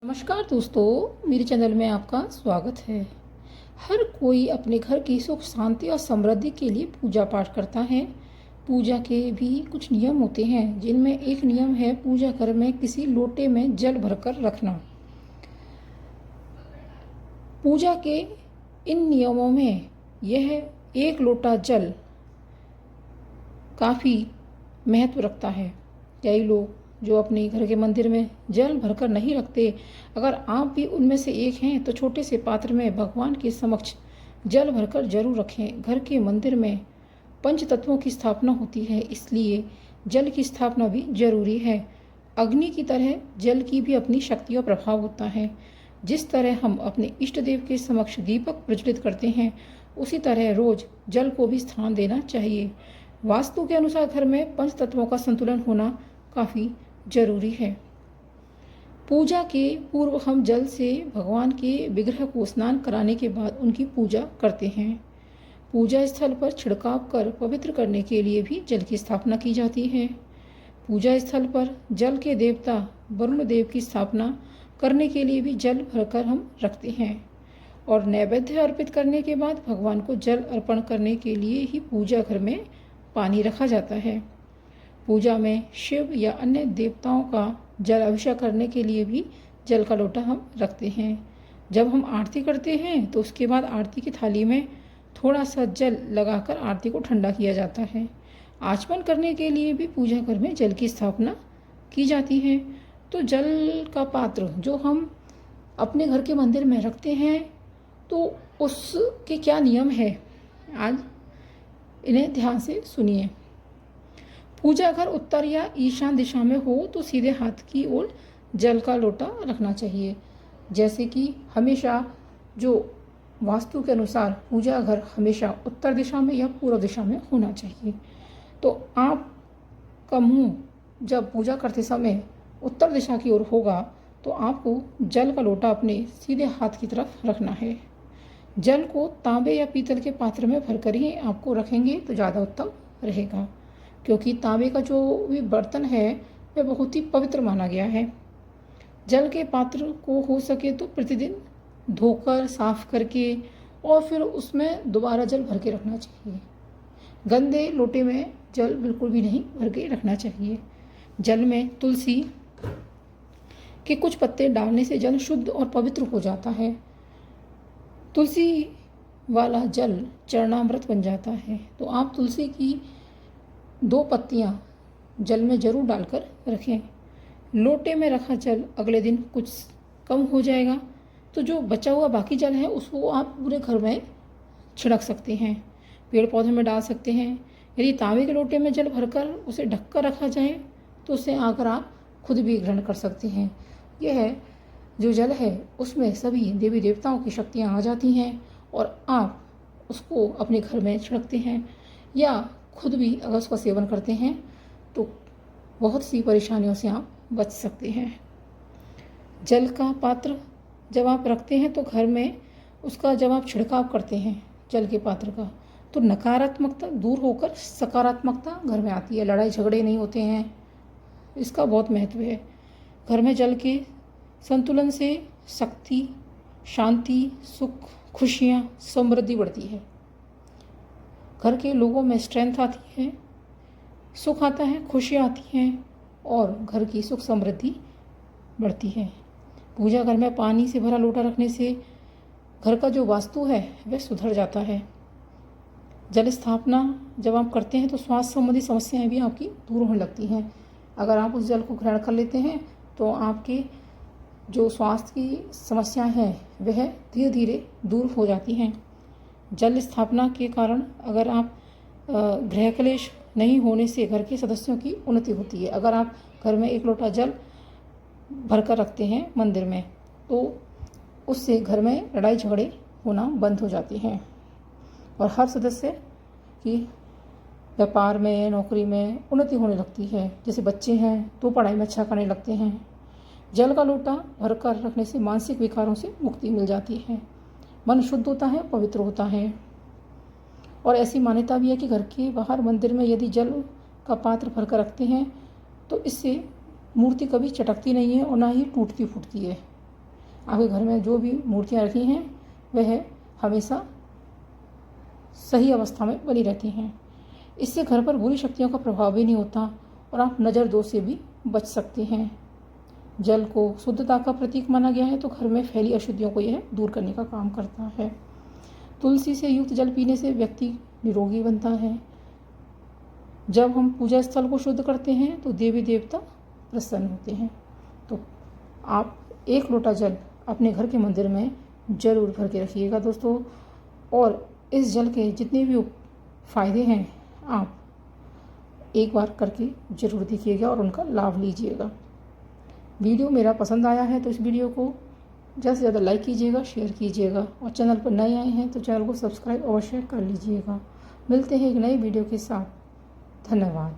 नमस्कार दोस्तों, मेरे चैनल में आपका स्वागत है। हर कोई अपने घर की सुख शांति और समृद्धि के लिए पूजा पाठ करता है। पूजा के भी कुछ नियम होते हैं, जिनमें एक नियम है पूजा घर में किसी लोटे में जल भरकर रखना। पूजा के इन नियमों में यह एक लोटा जल काफ़ी महत्व रखता है। कई लोग जो अपने घर के मंदिर में जल भरकर नहीं रखते, अगर आप भी उनमें से एक हैं तो छोटे से पात्र में भगवान के समक्ष जल भरकर जरूर रखें। घर के मंदिर में पंच तत्वों की स्थापना होती है, इसलिए जल की स्थापना भी जरूरी है। अग्नि की तरह जल की भी अपनी शक्ति और प्रभाव होता है। जिस तरह हम अपने इष्ट देव के समक्ष दीपक प्रज्वलित करते हैं, उसी तरह रोज जल को भी स्थान देना चाहिए। वास्तु के अनुसार घर में पंच तत्वों का संतुलन होना काफ़ी जरूरी है। पूजा के पूर्व हम जल से भगवान के विग्रह को स्नान कराने के बाद उनकी पूजा करते हैं। पूजा स्थल पर छिड़काव कर पवित्र करने के लिए भी जल की स्थापना की जाती है। पूजा स्थल पर जल के देवता वरुण देव की स्थापना करने के लिए भी जल भरकर हम रखते हैं और नैवेद्य अर्पित करने के बाद भगवान को जल अर्पण करने के लिए ही पूजा घर में पानी रखा जाता है। पूजा में शिव या अन्य देवताओं का जल अभिषेक करने के लिए भी जल का लोटा हम रखते हैं। जब हम आरती करते हैं तो उसके बाद आरती की थाली में थोड़ा सा जल लगाकर आरती को ठंडा किया जाता है। आचमन करने के लिए भी पूजा घर में जल की स्थापना की जाती है। तो जल का पात्र जो हम अपने घर के मंदिर में रखते हैं, तो उसके क्या नियम है, आज इन्हें ध्यान से सुनिए। पूजा घर उत्तर या ईशान दिशा में हो तो सीधे हाथ की ओर जल का लोटा रखना चाहिए। जैसे कि हमेशा जो वास्तु के अनुसार पूजा घर हमेशा उत्तर दिशा में या पूर्व दिशा में होना चाहिए। तो आपका मुंह जब पूजा करते समय उत्तर दिशा की ओर होगा तो आपको जल का लोटा अपने सीधे हाथ की तरफ रखना है। जल को तांबे या पीतल के पात्र में भरकर ही आपको रखेंगे तो ज़्यादा उत्तम रहेगा, क्योंकि तांबे का जो भी बर्तन है वह बहुत ही पवित्र माना गया है। जल के पात्र को हो सके तो प्रतिदिन धोकर साफ करके और फिर उसमें दोबारा जल भर के रखना चाहिए। गंदे लोटे में जल बिल्कुल भी नहीं भर के रखना चाहिए। जल में तुलसी के कुछ पत्ते डालने से जल शुद्ध और पवित्र हो जाता है। तुलसी वाला जल चरणामृत बन जाता है। तो आप तुलसी की 2 पत्तियां जल में जरूर डालकर रखें। लोटे में रखा जल अगले दिन कुछ कम हो जाएगा, तो जो बचा हुआ बाकी जल है उसको आप पूरे घर में छिड़क सकते हैं, पेड़ पौधों में डाल सकते हैं। यदि तांबे के लोटे में जल भरकर उसे ढककर रखा जाए तो उसे आकर आप खुद भी ग्रहण कर सकते हैं। यह जो जल है उसमें सभी देवी देवताओं की शक्तियाँ आ जाती हैं और आप उसको अपने घर में छिड़कते हैं या खुद भी अगर उसका सेवन करते हैं तो बहुत सी परेशानियों से आप बच सकते हैं। जल का पात्र जब आप रखते हैं तो घर में उसका जब आप छिड़काव करते हैं जल के पात्र का, तो नकारात्मकता दूर होकर सकारात्मकता घर में आती है। लड़ाई झगड़े नहीं होते हैं, इसका बहुत महत्व है। घर में जल के संतुलन से शक्ति, शांति, सुख, खुशियाँ, समृद्धि बढ़ती है। घर के लोगों में स्ट्रेंथ आती है, सुख आता है, खुशियाँ आती हैं और घर की सुख समृद्धि बढ़ती है। पूजा घर में पानी से भरा लोटा रखने से घर का जो वास्तु है वह सुधर जाता है। जल स्थापना जब आप करते हैं तो स्वास्थ्य संबंधी समस्याएं भी आपकी दूर होने लगती हैं। अगर आप उस जल को ग्रहण कर लेते हैं तो आपके जो स्वास्थ्य की समस्याएं हैं वह धीरे धीरे दूर हो जाती हैं। जल स्थापना के कारण अगर आप गृह क्लेश नहीं होने से घर के सदस्यों की उन्नति होती है। अगर आप घर में एक लोटा जल भरकर रखते हैं मंदिर में तो उससे घर में लड़ाई झगड़े होना बंद हो जाते हैं और हर सदस्य की व्यापार में, नौकरी में उन्नति होने लगती है। जैसे बच्चे हैं तो पढ़ाई में अच्छा करने लगते हैं। जल का लोटा भरकर रखने से मानसिक विकारों से मुक्ति मिल जाती है, मन शुद्ध होता है, पवित्र होता है। और ऐसी मान्यता भी है कि घर के बाहर मंदिर में यदि जल का पात्र भरकर रखते हैं तो इससे मूर्ति कभी चटकती नहीं है और ना ही टूटती फूटती है। आपके घर में जो भी मूर्तियाँ रखी हैं वह हमेशा सही अवस्था में बनी रहती हैं। इससे घर पर बुरी शक्तियों का प्रभाव भी नहीं होता और आप नज़र दोष से भी बच सकते हैं। जल को शुद्धता का प्रतीक माना गया है, तो घर में फैली अशुद्धियों को यह दूर करने का काम करता है। तुलसी से युक्त जल पीने से व्यक्ति निरोगी बनता है। जब हम पूजा स्थल को शुद्ध करते हैं तो देवी देवता प्रसन्न होते हैं। तो आप 1 लोटा जल अपने घर के मंदिर में जरूर भर के रखिएगा दोस्तों, और इस जल के जितने भी फ़ायदे हैं आप एक बार करके ज़रूर देखिएगा और उनका लाभ लीजिएगा। वीडियो मेरा पसंद आया है तो इस वीडियो को ज़्यादा से ज़्यादा लाइक कीजिएगा, शेयर कीजिएगा, और चैनल पर नए आए हैं तो चैनल को सब्सक्राइब अवश्य कर लीजिएगा। मिलते हैं एक नई वीडियो के साथ। धन्यवाद।